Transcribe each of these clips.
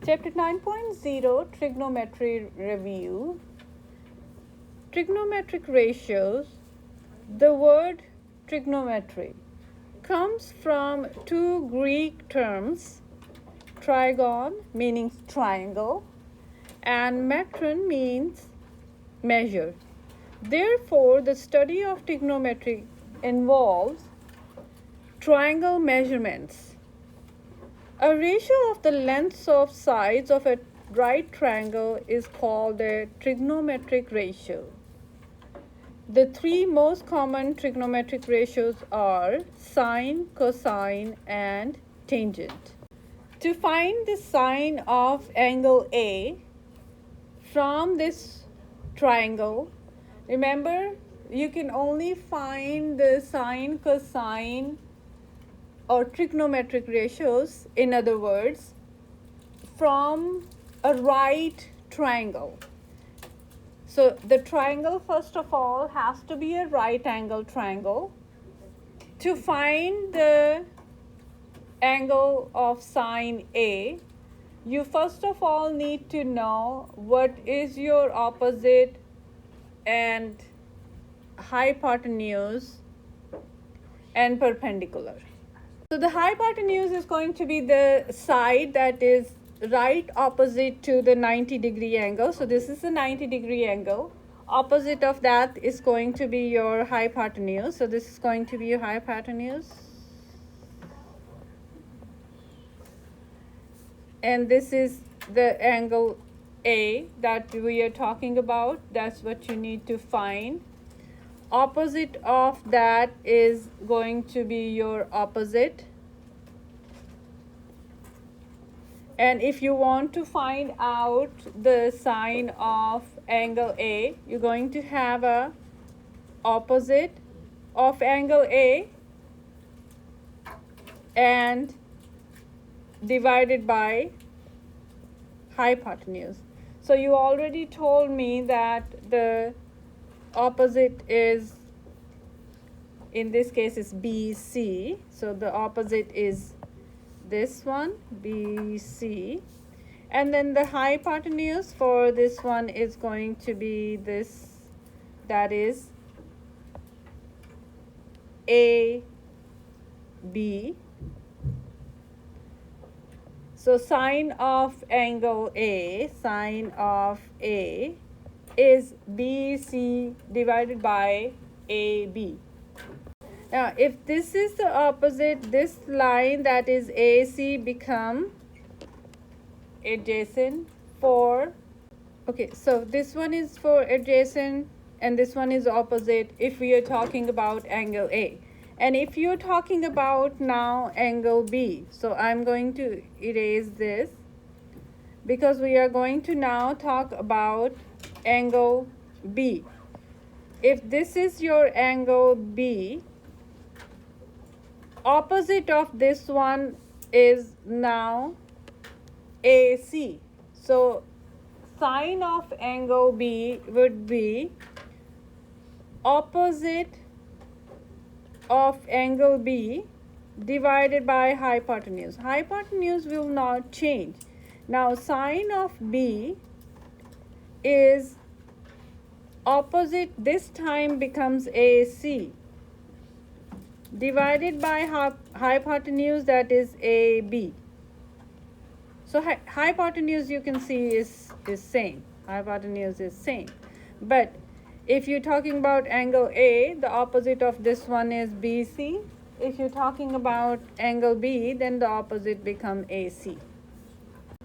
Chapter 9.0 Trigonometry Review. Trigonometric ratios. The word trigonometry comes from two Greek terms, trigon meaning triangle and metron means measure. Therefore, the study of trigonometry involves triangle measurements. A ratio of the lengths of sides of a right triangle is called a trigonometric ratio. The three most common trigonometric ratios are sine, cosine, and tangent. To find the sine of angle A from this triangle, remember you can only find the sine, cosine, or trigonometric ratios, in other words, from a right triangle. So the triangle, first of all, has to be a right angle triangle. To find the angle of sine A, you first of all need to know what is your opposite and hypotenuse and perpendicular. So the hypotenuse is going to be the side that is right opposite to the 90-degree angle. So this is the 90-degree angle. Opposite of that is going to be your hypotenuse. So this is going to be your hypotenuse. And this is the angle A that we are talking about. That's what you need to find. Opposite of that is going to be your opposite. And if you want to find out the sine of angle A, you're going to have a opposite of angle A and divided by hypotenuse. So you already told me that the opposite is, in this case, is BC. So the opposite is this one, BC. And then the hypotenuse for this one is going to be this, that is AB. So sine of angle A, sine of A is BC divided by AB. Now, if this is the opposite, this line that is AC become adjacent for, okay, so this one is for adjacent and this one is opposite if we are talking about angle A. And if you're talking about now angle B, so I'm going to erase this because we are going to now talk about angle B. If this is your angle B, opposite of this one is now AC. So sine of angle B would be opposite of angle B divided by hypotenuse. Hypotenuse will not change. Now sine of B is opposite, this time becomes AC, divided by hypotenuse, that is AB. So hypotenuse you can see is same. Hypotenuse is same. But if you're talking about angle A, the opposite of this one is BC. If you're talking about angle B, then the opposite become AC.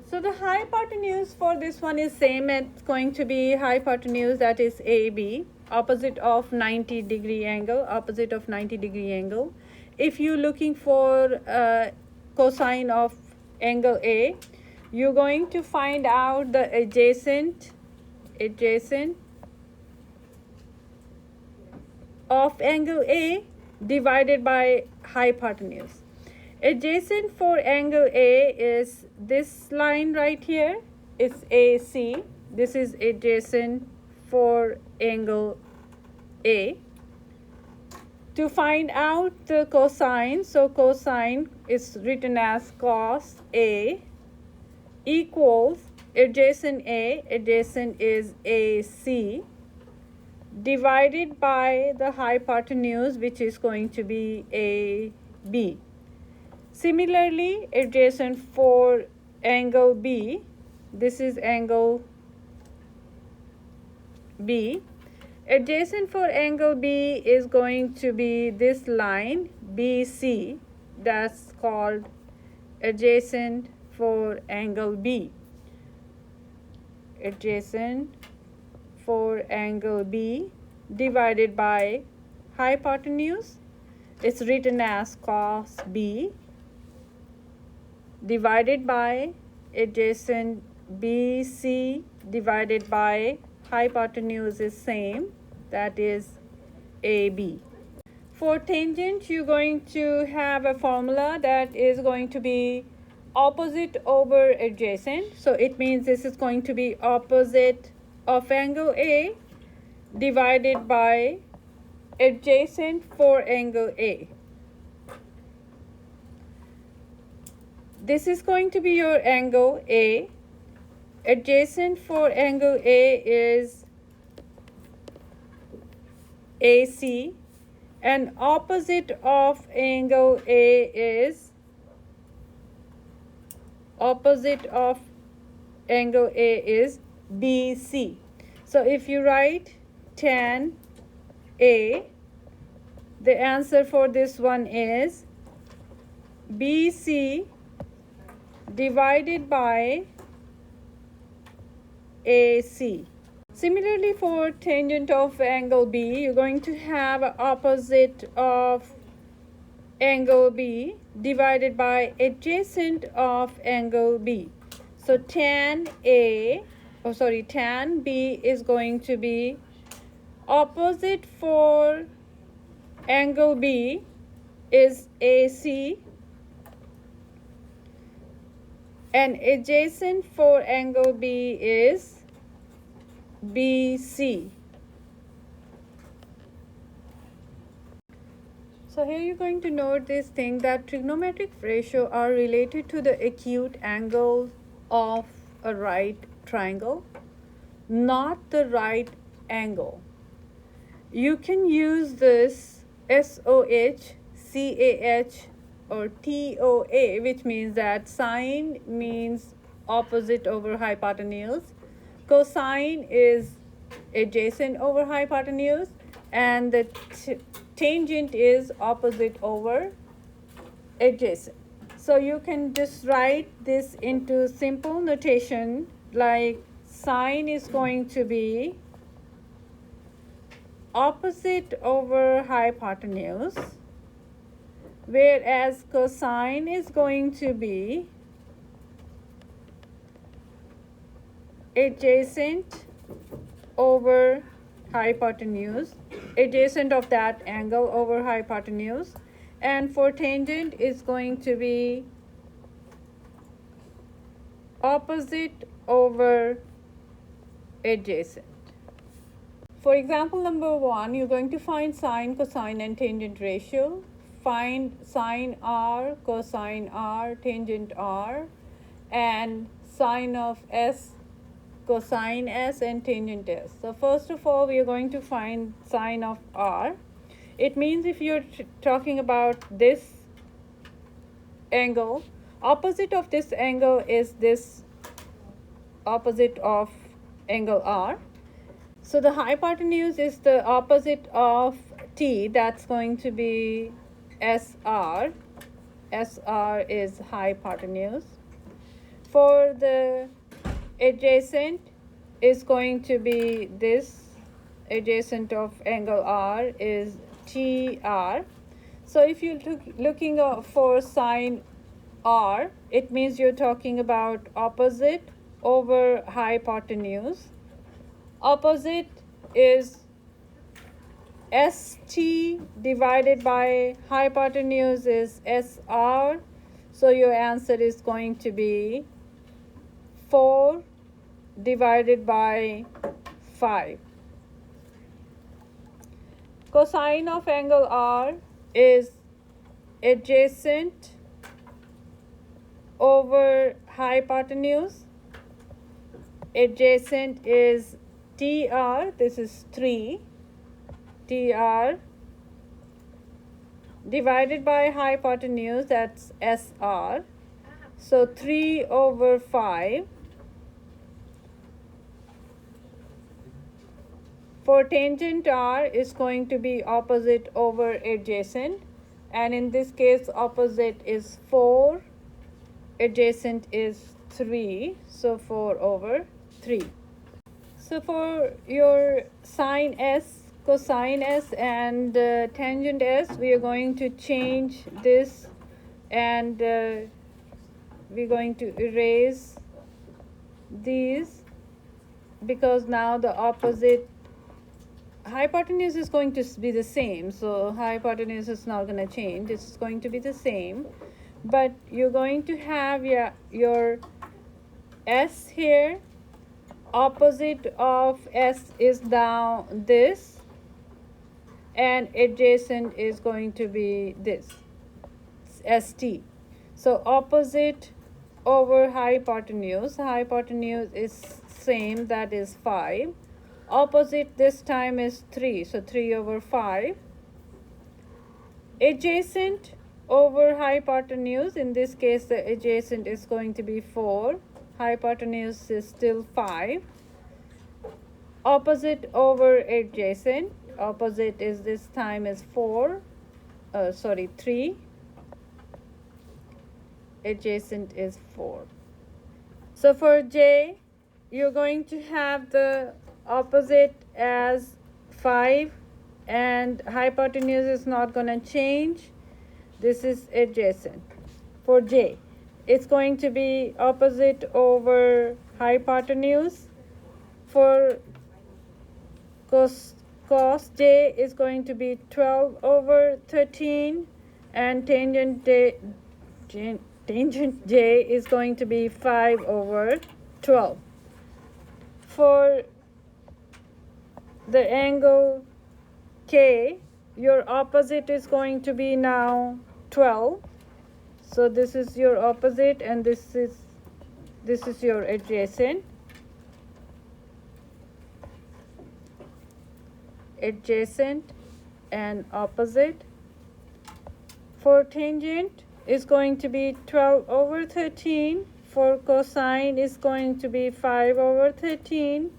So the hypotenuse for this one is same. It's going to be hypotenuse, that is AB, opposite of 90-degree angle, opposite of 90-degree angle. If you're looking for cosine of angle A, you're going to find out the adjacent of angle A divided by hypotenuse. Adjacent for angle A is this line right here. It's AC. This is adjacent for angle A. To find out the cosine, so cosine is written as cos A equals adjacent A, adjacent is AC, divided by the hypotenuse, which is going to be AB. Similarly, adjacent for angle B, this is angle B. Adjacent for angle B is going to be this line BC, that's called adjacent for angle B. Adjacent for angle B divided by hypotenuse, it's written as cos B, divided by adjacent BC divided by hypotenuse is same, that is AB. For tangent, you're going to have a formula that is going to be opposite over adjacent. So it means this is going to be opposite of angle A divided by adjacent for angle A. This is going to be your angle A. Adjacent for angle A is AC, and opposite of angle A is BC. So if you write tan A, the answer for this one is BC divided by AC. Similarly, for tangent of angle B, you're going to have opposite of angle B divided by adjacent of angle B. So tan B is going to be opposite for angle B is AC, and adjacent for angle B is BC. So here you're going to note this thing that trigonometric ratio are related to the acute angle of a right triangle, not the right angle. You can use this SOH, CAH, or TOA, which means that sine means opposite over hypotenuse, cosine is adjacent over hypotenuse, and the tangent is opposite over adjacent. So you can just write this into simple notation, like sine is going to be opposite over hypotenuse, whereas cosine is going to be adjacent over hypotenuse, adjacent of that angle over hypotenuse, and for tangent is going to be opposite over adjacent. For example number 1, you're going to find sine, cosine, and tangent ratio. Find sine R, cosine R, tangent R, and sine of S, cosine S, and tangent S. So first of all, we are going to find sine of R. It means if you're talking about this angle, opposite of this angle is this opposite of angle R. So the hypotenuse is the opposite of T, that's going to be SR. SR is hypotenuse. For the adjacent is going to be this, adjacent of angle R is TR. So if you're looking for sine R, it means you're talking about opposite over hypotenuse. Opposite is ST divided by hypotenuse is SR. So your answer is going to be 4 divided by 5. Cosine of angle R is adjacent over hypotenuse, adjacent is TR, this is 3, TR divided by hypotenuse, that's SR. So 3 over 5. For tangent R is going to be opposite over adjacent, and in this case opposite is 4, adjacent is 3, so 4 over 3. So for your sine S, cosine S and tangent S, we are going to change this, and we're going to erase these, because now the opposite hypotenuse is going to be the same, so hypotenuse is not going to change, it's going to be the same, but you're going to have your S here, opposite of S is now this, and adjacent is going to be this, ST. So opposite over hypotenuse, hypotenuse is same, that is 5. Opposite this time is 3, so 3 over 5. Adjacent over hypotenuse, in this case the adjacent is going to be 4, hypotenuse is still 5. Opposite over adjacent, opposite is this time is 3, adjacent is 4. So for J, you're going to have the opposite as 5, and hypotenuse is not going to change, this is adjacent. For J, it's going to be opposite over hypotenuse. For cos J is going to be 12 over 13, and tangent J is going to be 5 over 12. For the angle K, your opposite is going to be now 12. So this is your opposite, and this is your adjacent. Adjacent and opposite. For tangent is going to be 12 over 13. For cosine is going to be 5 over 13.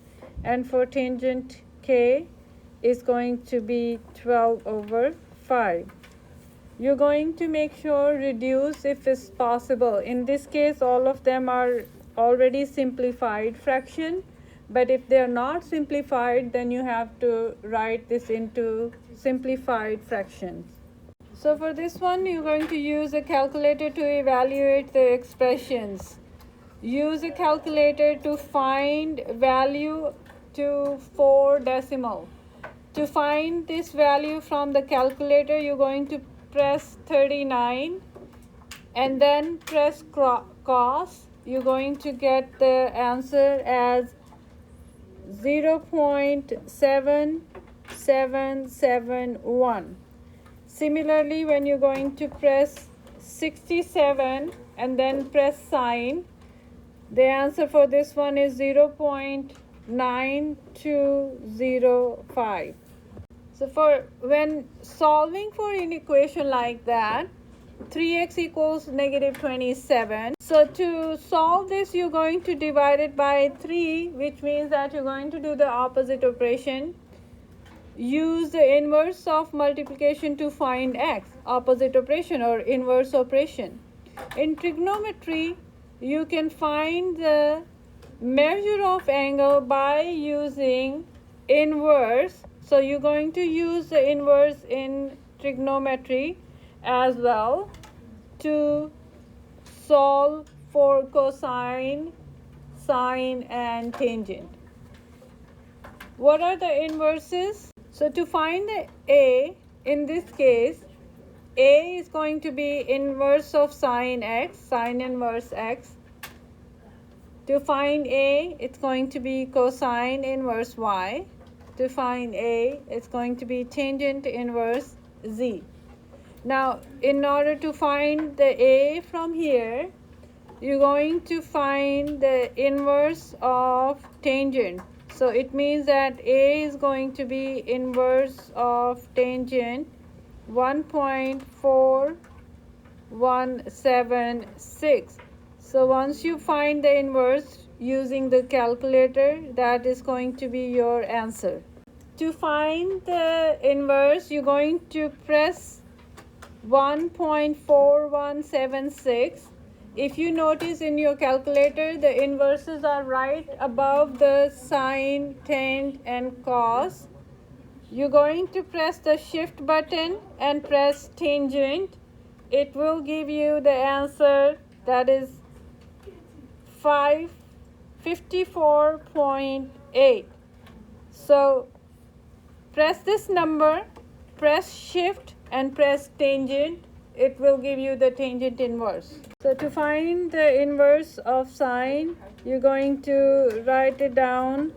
And for tangent K is going to be 12 over 5. You're going to make sure reduce if it's possible. In this case, all of them are already simplified fraction, but if they're not simplified, then you have to write this into simplified fractions. So for this one, you're going to use a calculator to evaluate the expressions. Use a calculator to find value to 4 decimal. To find this value from the calculator, you're going to press 39 and then press cos. You're going to get the answer as 0.7771. Similarly, when you're going to press 67 and then press sine, the answer for this one is 0.9205. So for when solving for an equation like that, 3x equals negative 27. So to solve this, you're going to divide it by 3, which means that you're going to do the opposite operation. Use the inverse of multiplication to find x, opposite operation or inverse operation. In trigonometry, you can find the measure of angle by using inverse. So you're going to use the inverse in trigonometry as well to solve for cosine, sine, and tangent. What are the inverses? So to find the A, in this case, A is going to be inverse of sine x, sine inverse x. To find A, it's going to be cosine inverse y. To find A, it's going to be tangent inverse z. Now, in order to find the A from here, you're going to find the inverse of tangent. So it means that A is going to be inverse of tangent 1.4176. So once you find the inverse using the calculator, that is going to be your answer. To find the inverse, you're going to press 1.4176. If you notice in your calculator, the inverses are right above the sine, tan, and cos. You're going to press the shift button and press tangent. It will give you the answer, that is 54.8. So press this number, press shift and press tangent. It will give you the tangent inverse. So to find the inverse of sine, you're going to write it down.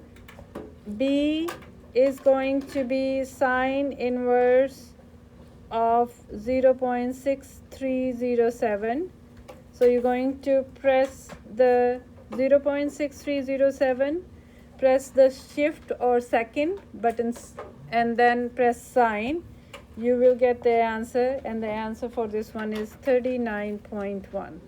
B is going to be sine inverse of 0.6307. So you're going to press the 0.6307, press the shift or second buttons, and then press sine. You will get the answer, and the answer for this one is 39.1.